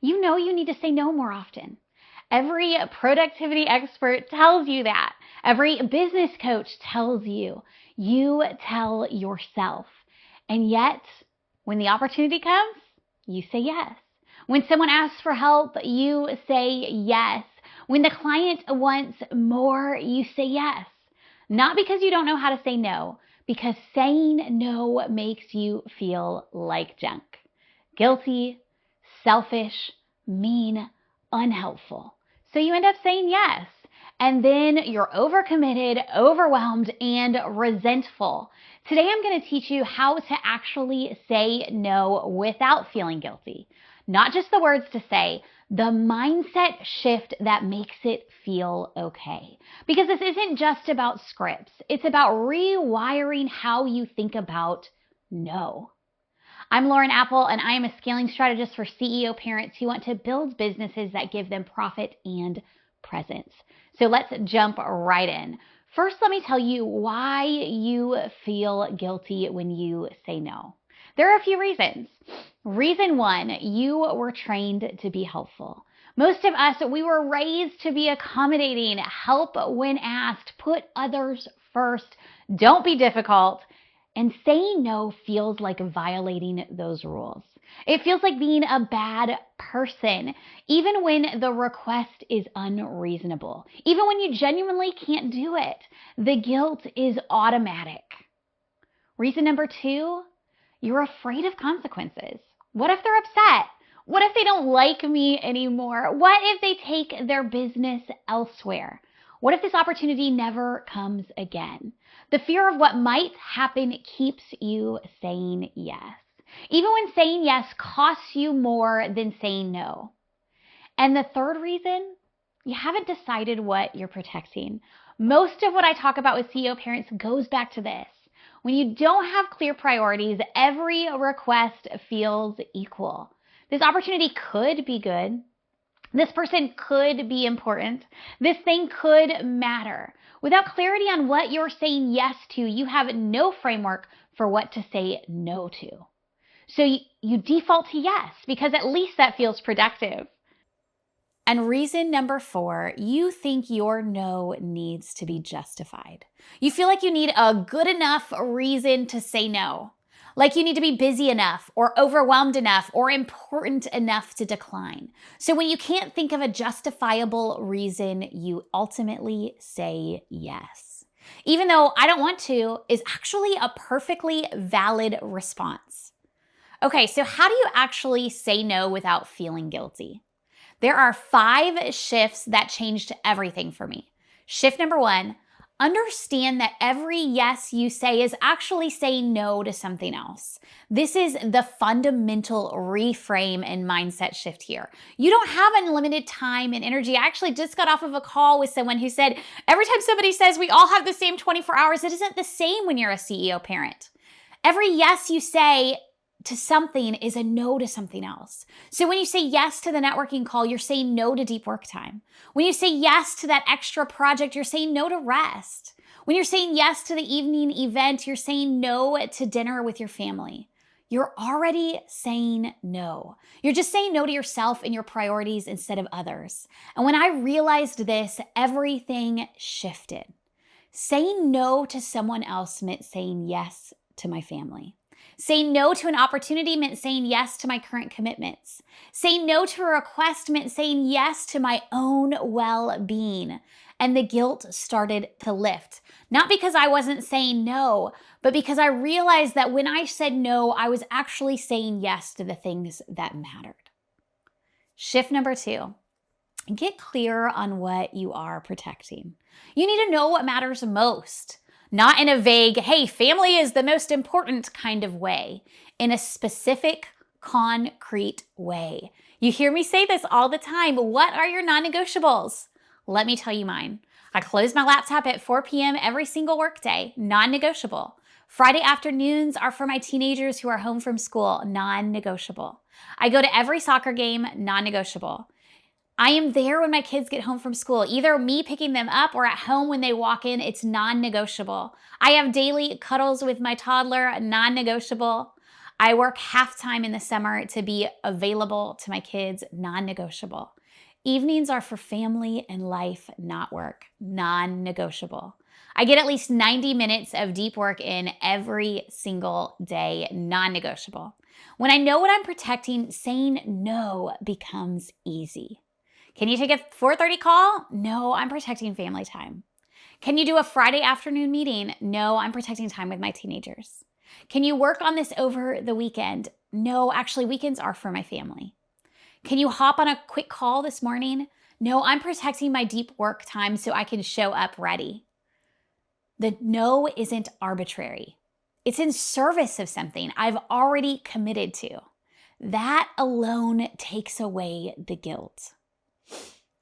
You know you need to say no more often. Every productivity expert tells you that. Every business coach tells you. You tell yourself. And yet, when the opportunity comes, you say yes. When someone asks for help, you say yes. When the client wants more, you say yes. Not because you don't know how to say no, because saying no makes you feel like junk. Guilty, selfish, mean, unhelpful. So you end up saying yes. And then you're overcommitted, overwhelmed, and resentful. Today I'm going to teach you how to actually say no without feeling guilty. Not just the words to say, the mindset shift that makes it feel okay. Because this isn't just about scripts. It's about rewiring how you think about no. I'm Lauren Apple, and I am a scaling strategist for CEO parents who want to build businesses that give them profit and presence. So let's jump right in. First, let me tell you why you feel guilty when you say no. There are a few reasons. Reason one, you were trained to be helpful. Most of us, we were raised to be accommodating, help when asked, put others first, don't be difficult. And saying no feels like violating those rules. It feels like being a bad person, even when the request is unreasonable. Even when you genuinely can't do it, the guilt is automatic. Reason number two, you're afraid of consequences. What if they're upset? What if they don't like me anymore? What if they take their business elsewhere? What if this opportunity never comes again? The fear of what might happen keeps you saying yes. Even when saying yes costs you more than saying no. And the third reason, you haven't decided what you're protecting. Most of what I talk about with CEO parents goes back to this. When you don't have clear priorities, every request feels equal. This opportunity could be good. This person could be important. This thing could matter. Without clarity on what you're saying yes to, you have no framework for what to say no to. So you default to yes, because at least that feels productive. And reason number four, you think your no needs to be justified. You feel like you need a good enough reason to say no. Like you need to be busy enough or overwhelmed enough or important enough to decline. So when you can't think of a justifiable reason, you ultimately say yes. Even though I don't want to is actually a perfectly valid response. Okay, so how do you actually say no without feeling guilty? There are 5 shifts that changed everything for me. Shift number 1, understand that every yes you say is actually saying no to something else. This is the fundamental reframe and mindset shift here. You don't have unlimited time and energy. I actually just got off of a call with someone who said, every time somebody says we all have the same 24 hours, it isn't the same when you're a CEO parent. Every yes you say to something is a no to something else. So when you say yes to the networking call, you're saying no to deep work time. When you say yes to that extra project, you're saying no to rest. When you're saying yes to the evening event, you're saying no to dinner with your family. You're already saying no. You're just saying no to yourself and your priorities instead of others. And when I realized this, everything shifted. Saying no to someone else meant saying yes to my family. Saying no to an opportunity meant saying yes to my current commitments. Saying no to a request meant saying yes to my own well-being. And the guilt started to lift. Not because I wasn't saying no, but because I realized that when I said no, I was actually saying yes to the things that mattered. Shift number 2. Get clear on what you are protecting. You need to know what matters most. Not in a vague, hey, family is the most important kind of way. In a specific, concrete way. You hear me say this all the time. What are your non-negotiables? Let me tell you mine. I close my laptop at 4 p.m. every single workday, non-negotiable. Friday afternoons are for my teenagers who are home from school, non-negotiable. I go to every soccer game, non-negotiable. I am there when my kids get home from school, either me picking them up or at home when they walk in. It's non-negotiable. I have daily cuddles with my toddler, non-negotiable. I work half-time in the summer to be available to my kids, non-negotiable. Evenings are for family and life, not work, non-negotiable. I get at least 90 minutes of deep work in every single day, non-negotiable. When I know what I'm protecting, saying no becomes easy. Can you take a 4:30 call? No, I'm protecting family time. Can you do a Friday afternoon meeting? No, I'm protecting time with my teenagers. Can you work on this over the weekend? No, actually, weekends are for my family. Can you hop on a quick call this morning? No, I'm protecting my deep work time so I can show up ready. The no isn't arbitrary. It's in service of something I've already committed to. That alone takes away the guilt.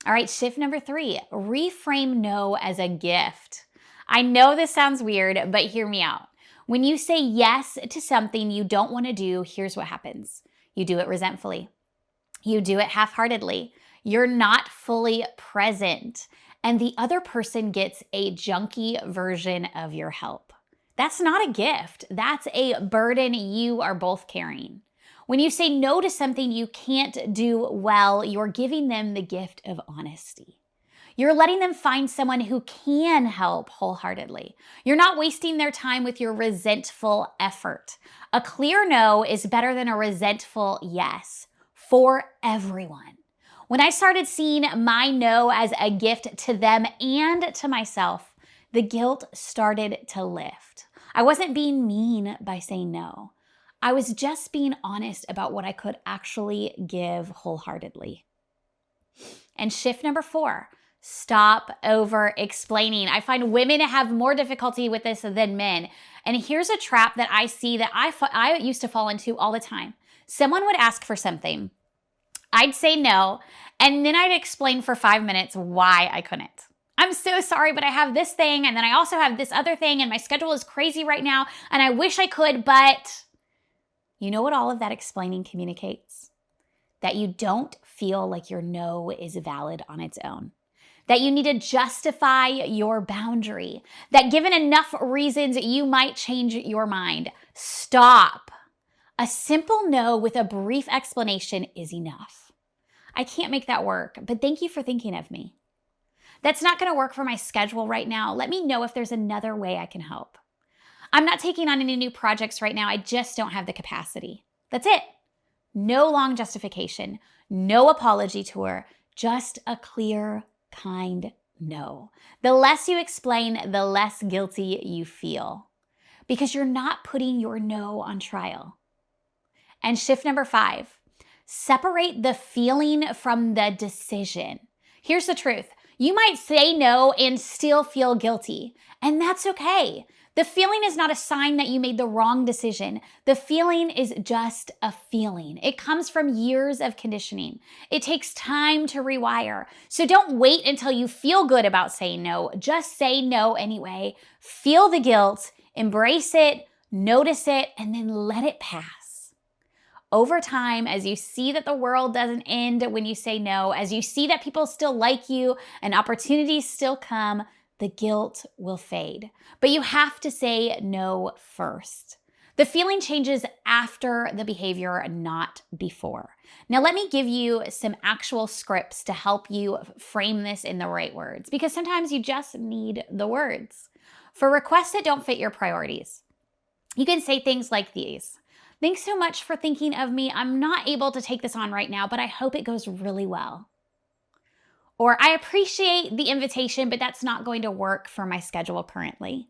All right, shift number 3, reframe no as a gift. I know this sounds weird, but hear me out. When you say yes to something you don't want to do, here's what happens. You do it resentfully. You do it half-heartedly. You're not fully present. And the other person gets a junky version of your help. That's not a gift. That's a burden you are both carrying. When you say no to something you can't do well, you're giving them the gift of honesty. You're letting them find someone who can help wholeheartedly. You're not wasting their time with your resentful effort. A clear no is better than a resentful yes for everyone. When I started seeing my no as a gift to them and to myself, the guilt started to lift. I wasn't being mean by saying no. I was just being honest about what I could actually give wholeheartedly. And shift number 4, stop over explaining. I find women have more difficulty with this than men. And here's a trap that I see that I used to fall into all the time. Someone would ask for something. I'd say no, and then I'd explain for 5 minutes why I couldn't. I'm so sorry, but I have this thing, and then I also have this other thing, and my schedule is crazy right now, and I wish I could, but you know what all of that explaining communicates? That you don't feel like your no is valid on its own. That you need to justify your boundary. That given enough reasons, you might change your mind. Stop. A simple no with a brief explanation is enough. I can't make that work, but thank you for thinking of me. That's not going to work for my schedule right now. Let me know if there's another way I can help. I'm not taking on any new projects right now. I just don't have the capacity. That's it. No long justification, no apology tour, just a clear, kind no. The less you explain, the less guilty you feel because you're not putting your no on trial. And shift number 5, separate the feeling from the decision. Here's the truth. You might say no and still feel guilty, and that's okay. The feeling is not a sign that you made the wrong decision. The feeling is just a feeling. It comes from years of conditioning. It takes time to rewire. So don't wait until you feel good about saying no. Just say no anyway. Feel the guilt, embrace it, notice it, and then let it pass. Over time, as you see that the world doesn't end when you say no, as you see that people still like you and opportunities still come, the guilt will fade. But you have to say no first. The feeling changes after the behavior, not before. Now, let me give you some actual scripts to help you frame this in the right words, because sometimes you just need the words. For requests that don't fit your priorities, you can say things like these. Thanks so much for thinking of me. I'm not able to take this on right now, but I hope it goes really well. Or I appreciate the invitation, but that's not going to work for my schedule currently.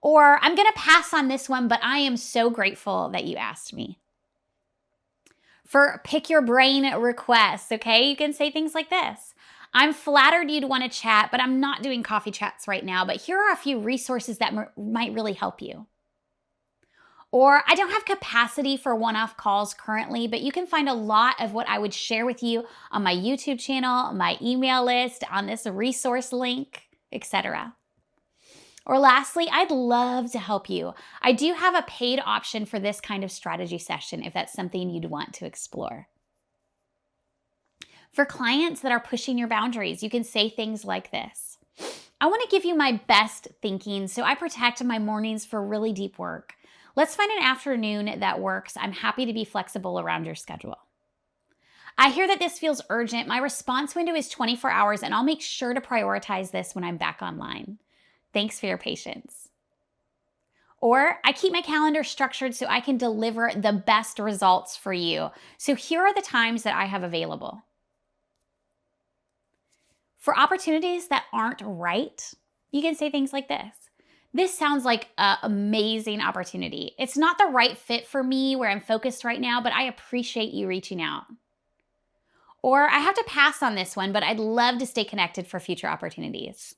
Or I'm going to pass on this one, but I am so grateful that you asked me. For pick your brain requests, okay, you can say things like this. I'm flattered you'd want to chat, but I'm not doing coffee chats right now, but here are a few resources that might really help you. Or I don't have capacity for one-off calls currently, but you can find a lot of what I would share with you on my YouTube channel, my email list, on this resource link, etc. Or lastly, I'd love to help you. I do have a paid option for this kind of strategy session if that's something you'd want to explore. For clients that are pushing your boundaries, you can say things like this. I want to give you my best thinking, so I protect my mornings for really deep work. Let's find an afternoon that works. I'm happy to be flexible around your schedule. I hear that this feels urgent. My response window is 24 hours, and I'll make sure to prioritize this when I'm back online. Thanks for your patience. Or I keep my calendar structured so I can deliver the best results for you. So here are the times that I have available. For opportunities that aren't right, you can say things like this. This sounds like an amazing opportunity. It's not the right fit for me where I'm focused right now, but I appreciate you reaching out. Or I have to pass on this one, but I'd love to stay connected for future opportunities.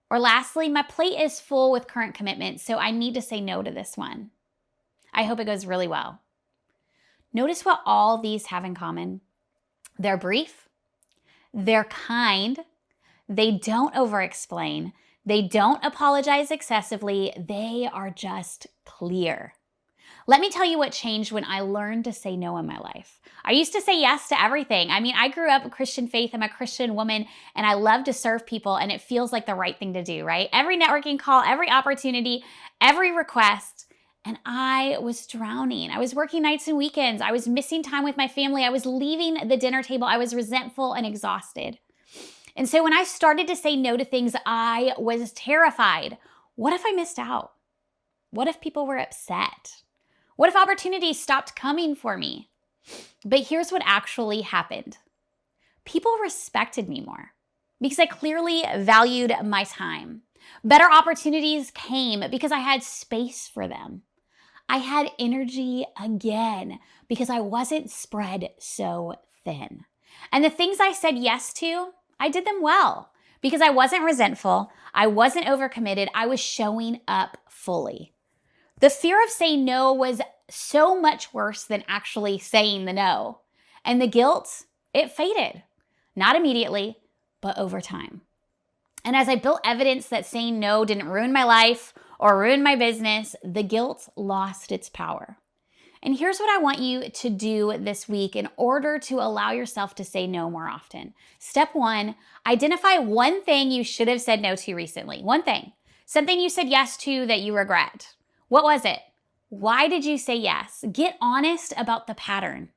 Or lastly, my plate is full with current commitments, so I need to say no to this one. I hope it goes really well. Notice what all these have in common. They're brief, they're kind, they don't over-explain, they don't apologize excessively, they are just clear. Let me tell you what changed when I learned to say no in my life. I used to say yes to everything. I mean, I grew up a Christian faith. I'm a Christian woman, and I love to serve people, and it feels like the right thing to do, right? Every networking call, every opportunity, every request, and I was drowning. I was working nights and weekends. I was missing time with my family. I was leaving the dinner table. I was resentful and exhausted. And so when I started to say no to things, I was terrified. What if I missed out? What if people were upset? What if opportunities stopped coming for me? But here's what actually happened. People respected me more because I clearly valued my time. Better opportunities came because I had space for them. I had energy again because I wasn't spread so thin. And the things I said yes to, I did them well because I wasn't resentful. I wasn't overcommitted. I was showing up fully. The fear of saying no was so much worse than actually saying the no. And the guilt, it faded. Not immediately, but over time. And as I built evidence that saying no didn't ruin my life or ruin my business, the guilt lost its power. And here's what I want you to do this week in order to allow yourself to say no more often. Step 1, identify one thing you should have said no to recently. One thing. Something you said yes to that you regret. What was it? Why did you say yes? Get honest about the pattern.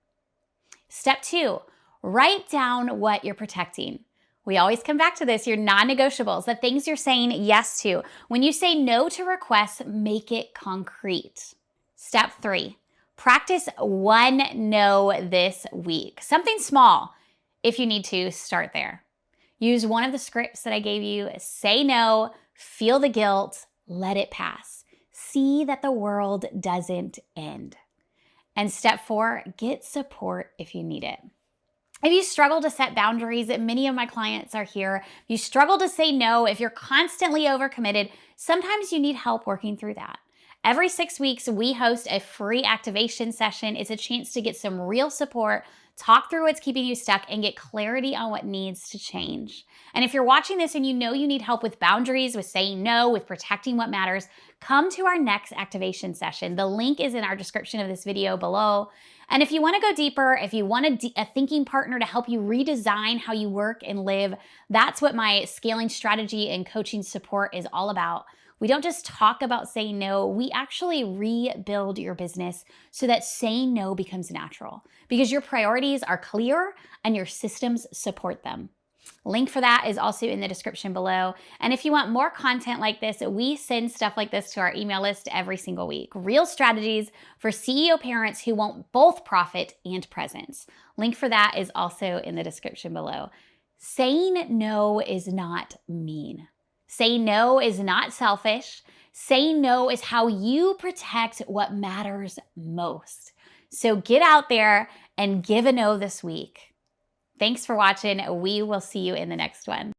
Step 2, write down what you're protecting. We always come back to this, your non-negotiables, the things you're saying yes to. When you say no to requests, make it concrete. Step 3, practice one no this week. Something small. If you need to, start there. Use one of the scripts that I gave you. Say no, feel the guilt, let it pass. See that the world doesn't end. And step 4, get support if you need it. If you struggle to set boundaries, many of my clients are here. If you struggle to say no, if you're constantly overcommitted, sometimes you need help working through that. Every 6 weeks, we host a free activation session. It's a chance to get some real support, talk through what's keeping you stuck, and get clarity on what needs to change. And if you're watching this and you know you need help with boundaries, with saying no, with protecting what matters, come to our next activation session. The link is in our description of this video below. And if you want to go deeper, if you want a thinking partner to help you redesign how you work and live, that's what my scaling strategy and coaching support is all about. We don't just talk about saying no, we actually rebuild your business so that saying no becomes natural because your priorities are clear and your systems support them. Link for that is also in the description below. And if you want more content like this, we send stuff like this to our email list every single week. Real strategies for CEO parents who want both profit and presence. Link for that is also in the description below. Saying no is not mean. Saying no is not selfish. Saying no is how you protect what matters most. So get out there and give a no this week. Thanks for watching. We will see you in the next one.